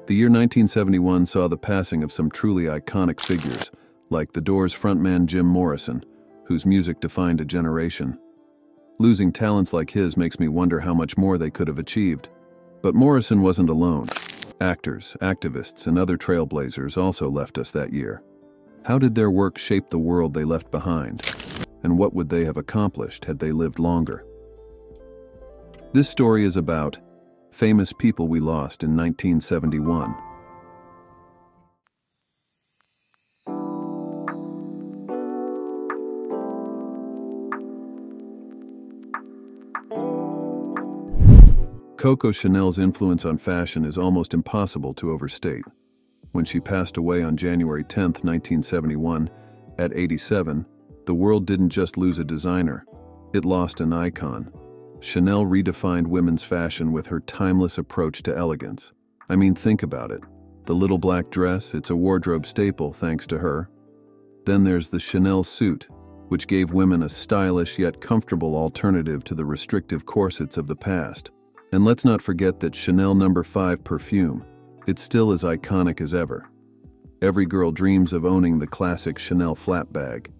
The year 1971 saw the passing of some truly iconic figures, like the Doors frontman Jim Morrison, whose music defined a generation. Losing talents like his makes me wonder how much more they could have achieved. But Morrison wasn't alone. Actors, activists, and other trailblazers also left us that year. How did their work shape the world they left behind? And what would they have accomplished had they lived longer? This story is about famous people we lost in 1971. Coco Chanel's influence on fashion is almost impossible to overstate. When she passed away on January 10, 1971, at 87, the world didn't just lose a designer, it lost an icon. Chanel redefined women's fashion with her timeless approach to elegance. I mean, think about it. The little black dress, it's a wardrobe staple thanks to her. Then there's the Chanel suit, which gave women a stylish yet comfortable alternative to the restrictive corsets of the past. And let's not forget that Chanel No. 5 perfume. It's still as iconic as ever. Every girl dreams of owning the classic Chanel flat bag.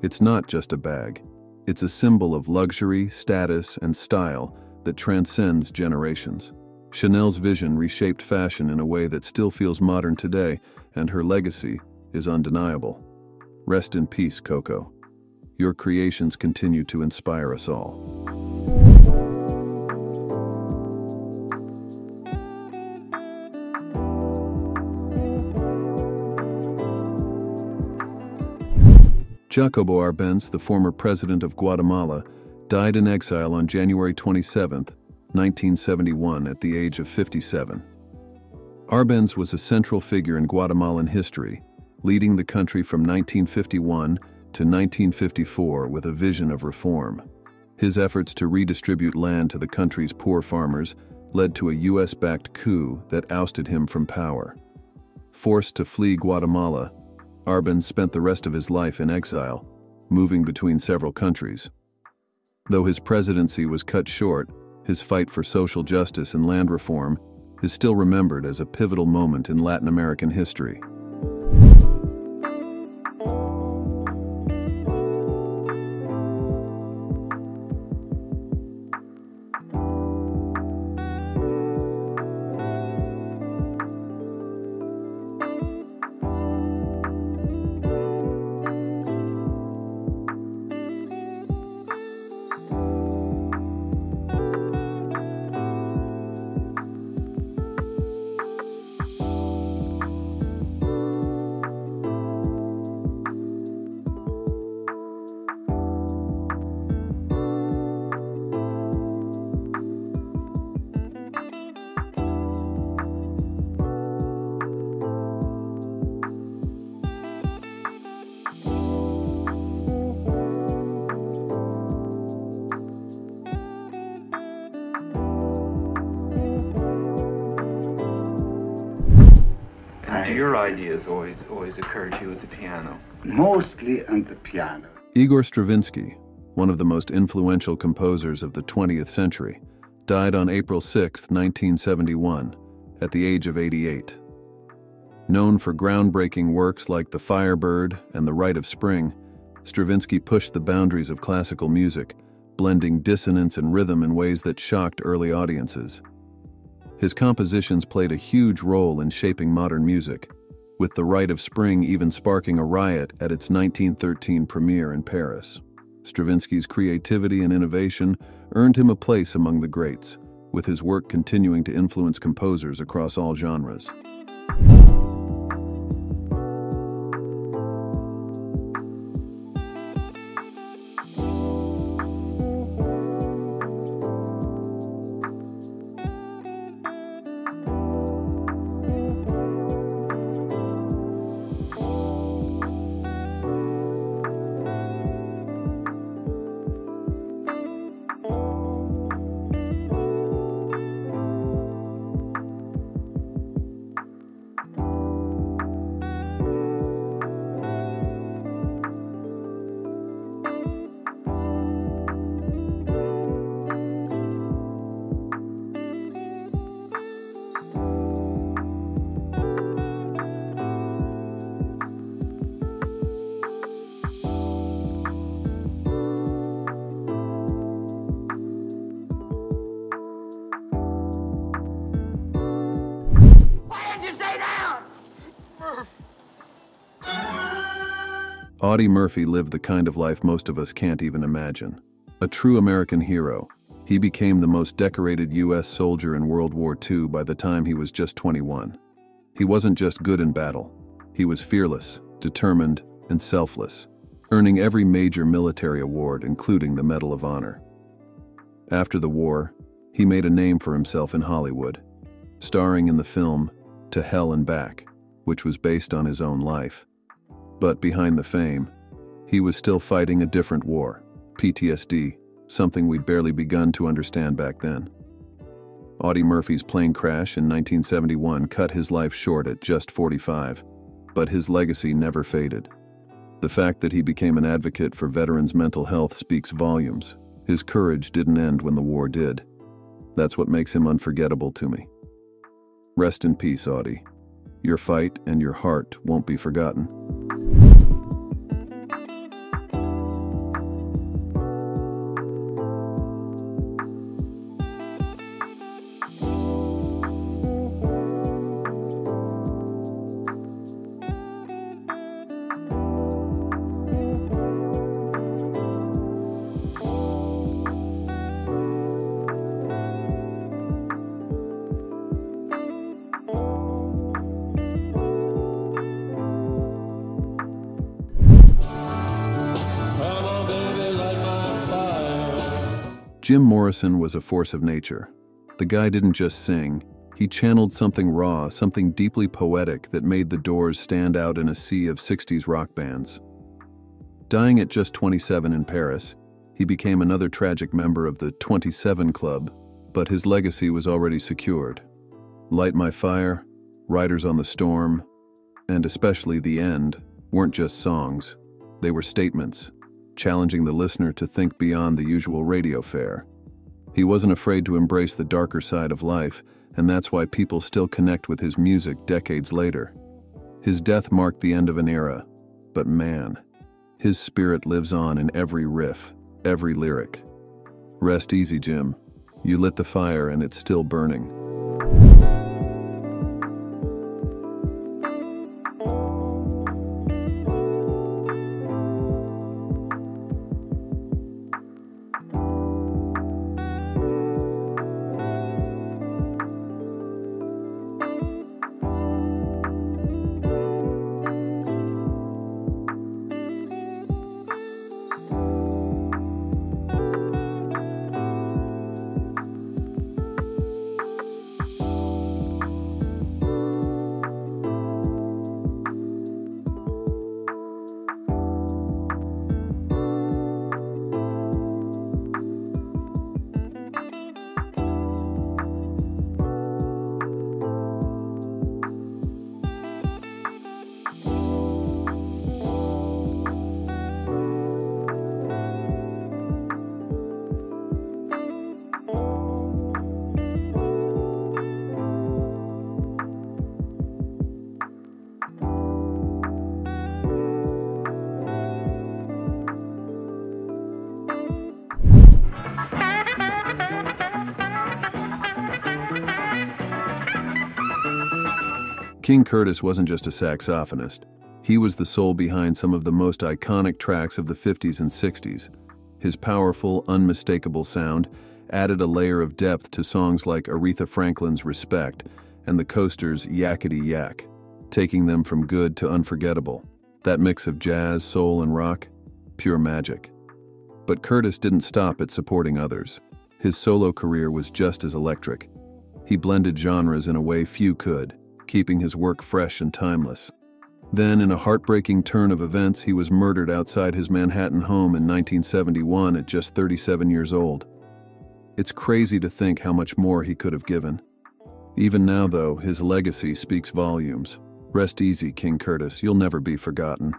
It's not just a bag. It's a symbol of luxury, status, and style that transcends generations. Chanel's vision reshaped fashion in a way that still feels modern today, and her legacy is undeniable. Rest in peace, Coco. Your creations continue to inspire us all. Jacko Arban, the former president of Guatemala, died in exile on January 27, 1971, at the age of 57. Arban was a central figure in Guatemalan history, leading the country from 1951 to 1954 with a vision of reform. His efforts to redistribute land to the country's poor farmers led to a US-backed coup that ousted him from power. Forced to flee Guatemala, Arban spent the rest of his life in exile, moving between several countries. Though his presidency was cut short, his fight for social justice and land reform is still remembered as a pivotal moment in Latin American history. Do your ideas always occur to you at the piano? Mostly on the piano. Igor Stravinsky, one of the most influential composers of the 20th century, died on April 6, 1971, at the age of 88. Known for groundbreaking works like The Firebird and The Rite of Spring, Stravinsky pushed the boundaries of classical music, blending dissonance and rhythm in ways that shocked early audiences. His compositions played a huge role in shaping modern music, with The Rite of Spring even sparking a riot at its 1913 premiere in Paris. Stravinsky's creativity and innovation earned him a place among the greats, with his work continuing to influence composers across all genres. Audie Murphy lived the kind of life most of us can't even imagine. A true American hero, he became the most decorated U.S. soldier in World War II by the time he was just 21. He wasn't just good in battle. He was fearless, determined, and selfless, earning every major military award, including the Medal of Honor. After the war, he made a name for himself in Hollywood, starring in the film To Hell and Back, which was based on his own life. But behind the fame, he was still fighting a different war, PTSD, something we'd barely begun to understand back then. Audie Murphy's plane crash in 1971 cut his life short at just 45, but his legacy never faded. The fact that he became an advocate for veterans' mental health speaks volumes. His courage didn't end when the war did. That's what makes him unforgettable to me. Rest in peace, Audie. Your fight and your heart won't be forgotten. Jim Morrison was a force of nature. The guy didn't just sing, he channeled something raw, something deeply poetic that made the Doors stand out in a sea of 60s rock bands. Dying at just 27 in Paris, he became another tragic member of the 27 Club, but his legacy was already secured. Light My Fire, Riders on the Storm, and especially The End, weren't just songs. They were statements, challenging the listener to think beyond the usual radio fare. He wasn't afraid to embrace the darker side of life, and that's why people still connect with his music decades later. His death marked the end of an era, but man, his spirit lives on in every riff, every lyric. Rest easy, Jim. You lit the fire and it's still burning. King Curtis wasn't just a saxophonist. He was the soul behind some of the most iconic tracks of the 50s and 60s. His powerful, unmistakable sound added a layer of depth to songs like Aretha Franklin's Respect and the Coasters' Yakety Yak, taking them from good to unforgettable. That mix of jazz, soul, and rock, pure magic. But Curtis didn't stop at supporting others. His solo career was just as electric. He blended genres in a way few could, keeping his work fresh and timeless. Then, in a heartbreaking turn of events, he was murdered outside his Manhattan home in 1971 at just 37 years old. It's crazy to think how much more he could have given. Even now, though, his legacy speaks volumes. Rest easy, King Curtis. You'll never be forgotten.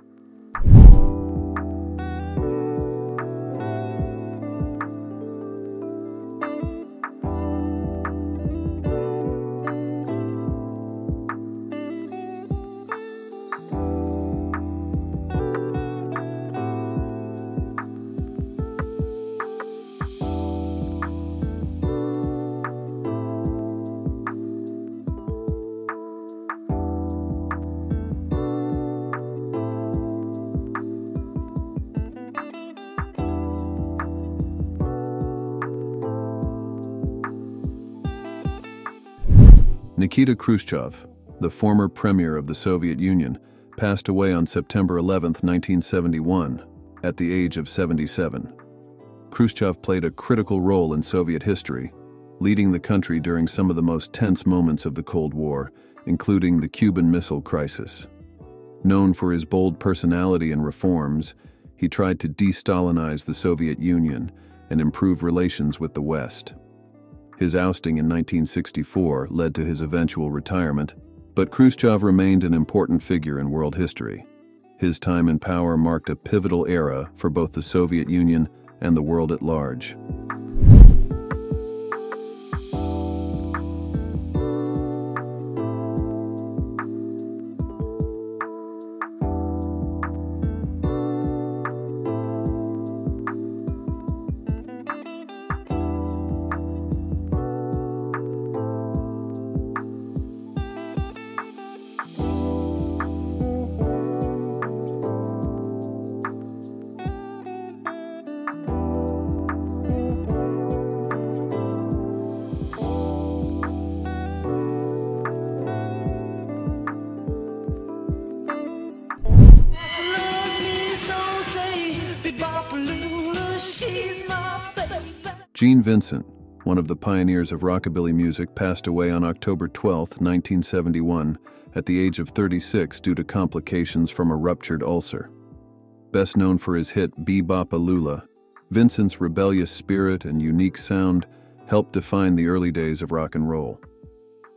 Nikita Khrushchev, the former premier of the Soviet Union, passed away on September 11, 1971, at the age of 77. Khrushchev played a critical role in Soviet history, leading the country during some of the most tense moments of the Cold War, including the Cuban Missile Crisis. Known for his bold personality and reforms, he tried to de-Stalinize the Soviet Union and improve relations with the West. His ousting in 1964 led to his eventual retirement, but Khrushchev remained an important figure in world history. His time in power marked a pivotal era for both the Soviet Union and the world at large. Vincent, one of the pioneers of rockabilly music, passed away on October 12, 1971, at the age of 36 due to complications from a ruptured ulcer. Best known for his hit Be-Bop-A-Lula, Vincent's rebellious spirit and unique sound helped define the early days of rock and roll.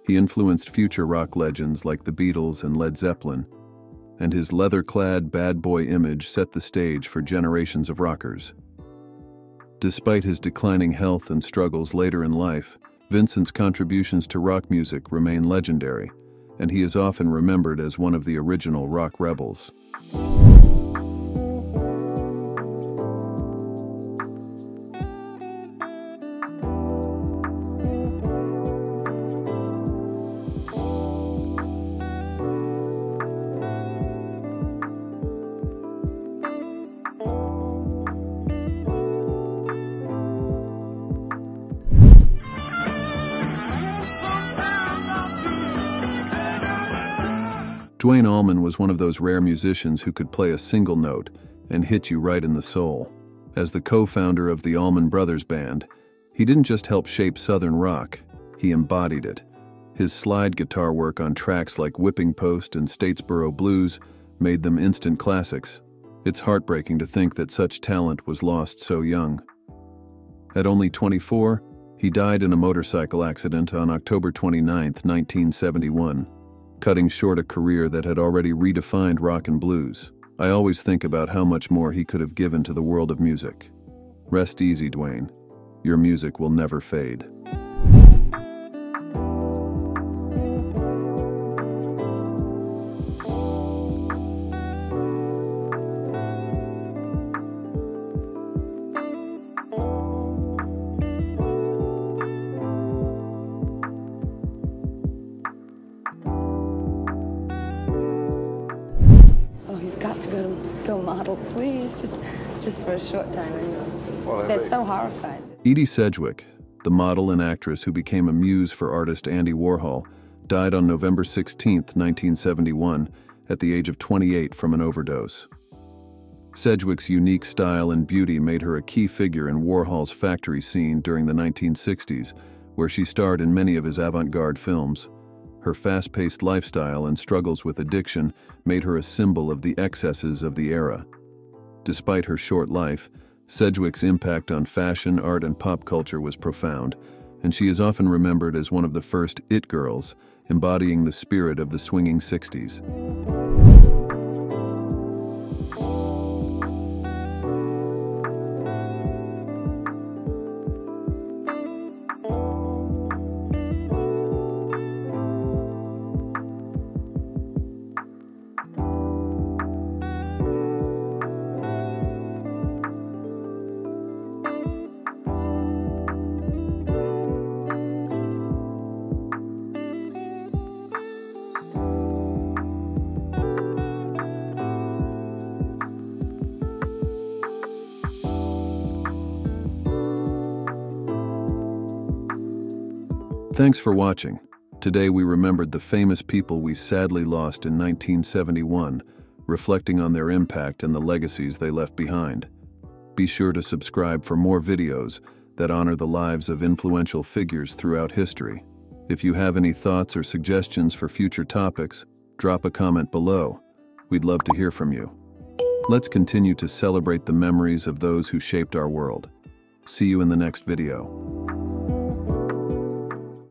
He influenced future rock legends like the Beatles and Led Zeppelin, and his leather-clad bad boy image set the stage for generations of rockers. Despite his declining health and struggles later in life, Vincent's contributions to rock music remain legendary, and he is often remembered as one of the original rock rebels. Dwayne Alman was one of those rare musicians who could play a single note and hit you right in the soul. As the co-founder of the Allman Brothers Band, he didn't just help shape Southern rock, he embodied it. His slide guitar work on tracks like Whipping Post and Statesboro Blues made them instant classics. It's heartbreaking to think that such talent was lost so young. At only 24, he died in a motorcycle accident on October 29, 1971. Cutting short a career that had already redefined rock and blues. I always think about how much more he could have given to the world of music. Rest easy, Dwayne. Your music will never fade. Go model, please, just for a short time anyway. Well, they're so horrified. Edie Sedgwick, the model and actress who became a muse for artist Andy Warhol, died on November 16, 1971, at the age of 28 from an overdose. Sedgwick's unique style and beauty made her a key figure in Warhol's factory scene during the 1960s, where she starred in many of his avant-garde films. Her fast-paced lifestyle and struggles with addiction made her a symbol of the excesses of the era. Despite her short life, Sedgwick's impact on fashion, art, and pop culture was profound, and she is often remembered as one of the first it girls, embodying the spirit of the swinging 60s. Thanks for watching. Today we remembered the famous people we sadly lost in 1971, reflecting on their impact and the legacies they left behind. Be sure to subscribe for more videos that honor the lives of influential figures throughout history. If you have any thoughts or suggestions for future topics, drop a comment below. We'd love to hear from you. Let's continue to celebrate the memories of those who shaped our world. See you in the next video.